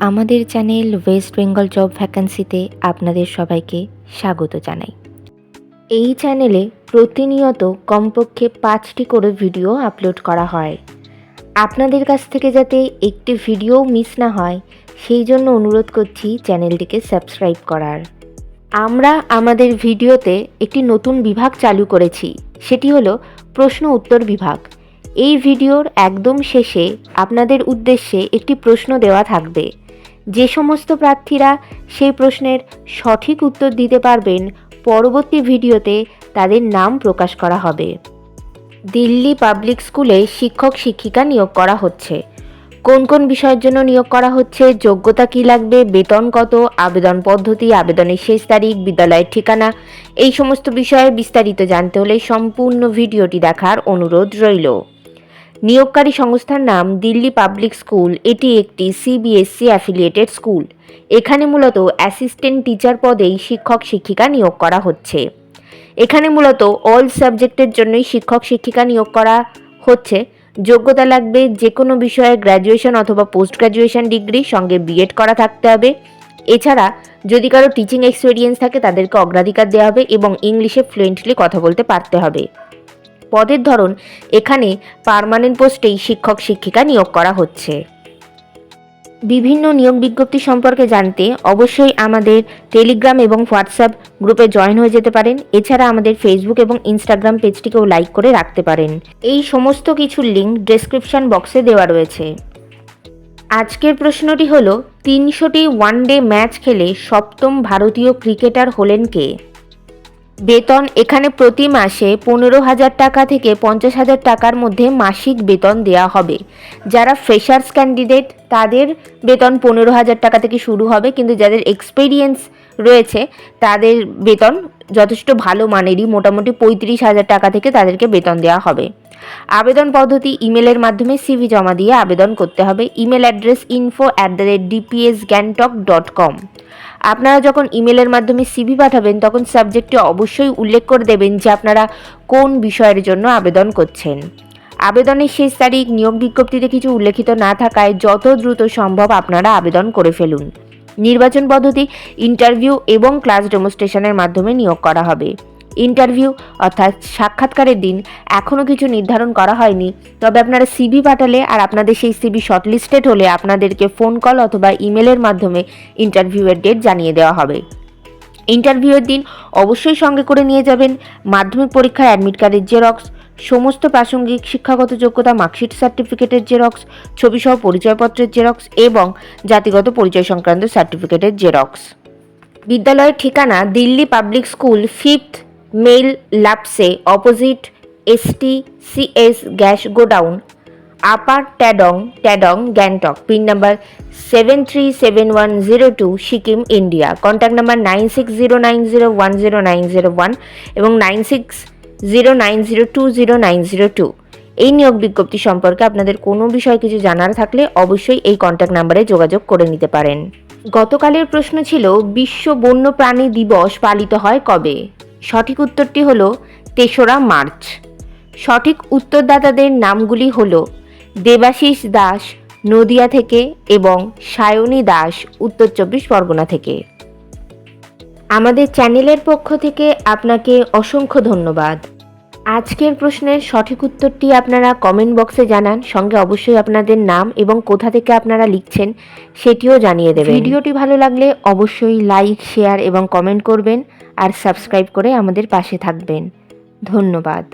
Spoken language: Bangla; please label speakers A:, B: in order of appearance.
A: আমাদের চ্যানেল ওয়েস্ট বেঙ্গল জব ভ্যাকান্সিতে আপনাদের সবাইকে স্বাগত জানাই। এই চ্যানেলে প্রতিনিয়ত কমপক্ষে 5টি করে ভিডিও আপলোড করা হয়। আপনাদের কাছ থেকে যাতে একটি ভিডিও মিস না হয় সেই জন্য অনুরোধ করছি চ্যানেলটিকে সাবস্ক্রাইব করার। আমরা আমাদের ভিডিওতে একটি নতুন বিভাগ চালু করেছি, সেটি হলো প্রশ্ন উত্তর বিভাগ। এই ভিডিওর একদম শেষে আপনাদের উদ্দেশ্যে একটি প্রশ্ন দেওয়া থাকবে। যে সমস্ত প্রার্থীরা সেই প্রশ্নের সঠিক উত্তর দিতে পারবেন, পরবর্তী ভিডিওতে তাদের নাম প্রকাশ করা হবে। দিল্লি পাবলিক স্কুলে শিক্ষক শিক্ষিকা নিয়োগ করা হচ্ছে। কোন কোন বিষয়ের জন্য নিয়োগ করা হচ্ছে, যোগ্যতা কী লাগবে, বেতন কত, আবেদন পদ্ধতি, আবেদনের শেষ তারিখ, বিদ্যালয়ের ঠিকানা, এই সমস্ত বিষয়ে বিস্তারিত জানতে হলে সম্পূর্ণ ভিডিওটি দেখার অনুরোধ রইল। নিয়োগকারী সংস্থার নাম দিল্লি পাবলিক স্কুল। এটি একটি সিবিএসসি অ্যাফিলিয়েটেড স্কুল। এখানে মূলত অ্যাসিস্ট্যান্ট টিচার পদেই শিক্ষক শিক্ষিকা নিয়োগ করা হচ্ছে। এখানে মূলত অল সাবজেক্টের জন্যই শিক্ষক শিক্ষিকা নিয়োগ করা হচ্ছে। যোগ্যতা লাগবে যে কোনো বিষয়ে গ্র্যাজুয়েশন অথবা পোস্ট গ্র্যাজুয়েশন ডিগ্রি, সঙ্গে বিএড করা থাকতে হবে। এছাড়া যদি কারো টিচিং এক্সপিরিয়েন্স থাকে তাদেরকে অগ্রাধিকার দেওয়া হবে এবং ইংলিশে ফ্লুয়েন্টলি কথা বলতে পারতে হবে। পদের ধরন এখানে পার্মানেন্ট পোস্টেই শিক্ষক শিক্ষিকা নিয়োগ করা হচ্ছে। বিভিন্ন নিয়োগ বিজ্ঞপ্তি সম্পর্কে জানতে অবশ্যই আমাদের টেলিগ্রাম এবং হোয়াটসঅ্যাপ গ্রুপে জয়েন হয়ে যেতে পারেন। এছাড়া আমাদের ফেসবুক এবং ইনস্টাগ্রাম পেজটিকেও লাইক করে রাখতে পারেন। এই সমস্ত কিছুর লিঙ্ক ডেসক্রিপশন বক্সে দেওয়া রয়েছে। আজকের প্রশ্নটি হলো, 300টি ওয়ানডে ম্যাচ খেলে সপ্তম ভারতীয় ক্রিকেটার হলেন কে? বেতন এখানে প্রতি মাসে 15,000 টাকা থেকে 50,000 টাকার মধ্যে মাসিক বেতন দেওয়া হবে। যারা ফ্রেশার্স ক্যান্ডিডেট তাদের বেতন 15,000 টাকা থেকে শুরু হবে, কিন্তু যাদের এক্সপিরিয়েন্স রয়েছে তাদের বেতন যথেষ্ট ভালো মানেরই, মোটামুটি 35,000 টাকা থেকে তাদেরকে বেতন দেওয়া হবে। আবেদন পদ্ধতি ইমেলের মাধ্যমে সিভি জমা দিয়ে আবেদন করতে হবে। Email address info@dpsgangtok.com। আপনারা যখন ইমেলের মাধ্যমে সিভি পাঠাবেন তখন সাবজেক্টে অবশ্যই উল্লেখ করে দেবেন যে আপনারা কোন বিষয়ের জন্য আবেদন করছেন। আবেদনের শেষ তারিখ নিয়োগ বিজ্ঞপ্তিতে কিছু উল্লেখিত না থাকায় যত দ্রুত সম্ভব আপনারা আবেদন করে ফেলুন। নির্বাচন পদ্ধতি ইন্টারভিউ এবং ক্লাস ডেমনস্ট্রেশনের মাধ্যমে নিয়োগ করা হবে। ইন্টারভিউ অর্থাৎ সাক্ষাৎকারের দিন এখনও কিছু নির্ধারণ করা হয়নি, তবে আপনারা সিভি পাঠালে আর আপনাদের সেই সিভি শর্টলিস্টেড হলে আপনাদেরকে ফোন কল অথবা ইমেলের মাধ্যমে ইন্টারভিউয়ের ডেট জানিয়ে দেওয়া হবে। ইন্টারভিউয়ের দিন অবশ্যই সঙ্গে করে নিয়ে যাবেন মাধ্যমিক পরীক্ষার অ্যাডমিট কার্ডের জেরক্স, সমস্ত প্রাসঙ্গিক শিক্ষাগত যোগ্যতা মার্কশিট সার্টিফিকেটের জেরক্স, ছবিসহ পরিচয়পত্রের জেরক্স এবং জাতিগত পরিচয় সংক্রান্ত সার্টিফিকেটের জেরক্স। বিদ্যালয়ের ঠিকানা Delhi public school, 5th mile Lapsey, opposite STCS gas godown, upper Tadong Gangtok. Pin number 737102, Sikkim, India. Contact number 9609010901 এবং 9609020902। এই নিয়োগ বিজ্ঞপ্তি সম্পর্কে আপনাদের কোনো বিষয়ে কিছু জানার থাকলে অবশ্যই এই কন্ট্যাক্ট নাম্বারে যোগাযোগ করে নিতে পারেন। গতকালের প্রশ্ন ছিল, বিশ্ব বন্যপ্রাণী দিবস পালিত হয় কবে? সঠিক উত্তরটি হল 3রা মার্চ। সঠিক উত্তরদাতাদের নামগুলি হল দেবাশিস দাস নদিয়া থেকে এবং সায়নী দাস উত্তর 24 পরগনা থেকে। আমাদের চ্যানেলের পক্ষ থেকে আপনাকে অসংখ্য ধন্যবাদ। আজকের প্রশ্নের সঠিক উত্তরটি আপনারা কমেন্ট বক্সে জানান, সঙ্গে অবশ্যই আপনাদের নাম এবং কোথা থেকে আপনারা লিখছেন সেটিও জানিয়ে দেবেন। ভিডিওটি ভালো লাগলে অবশ্যই লাইক, শেয়ার এবং কমেন্ট করবেন আর সাবস্ক্রাইব করে আমাদের পাশে থাকবেন। ধন্যবাদ।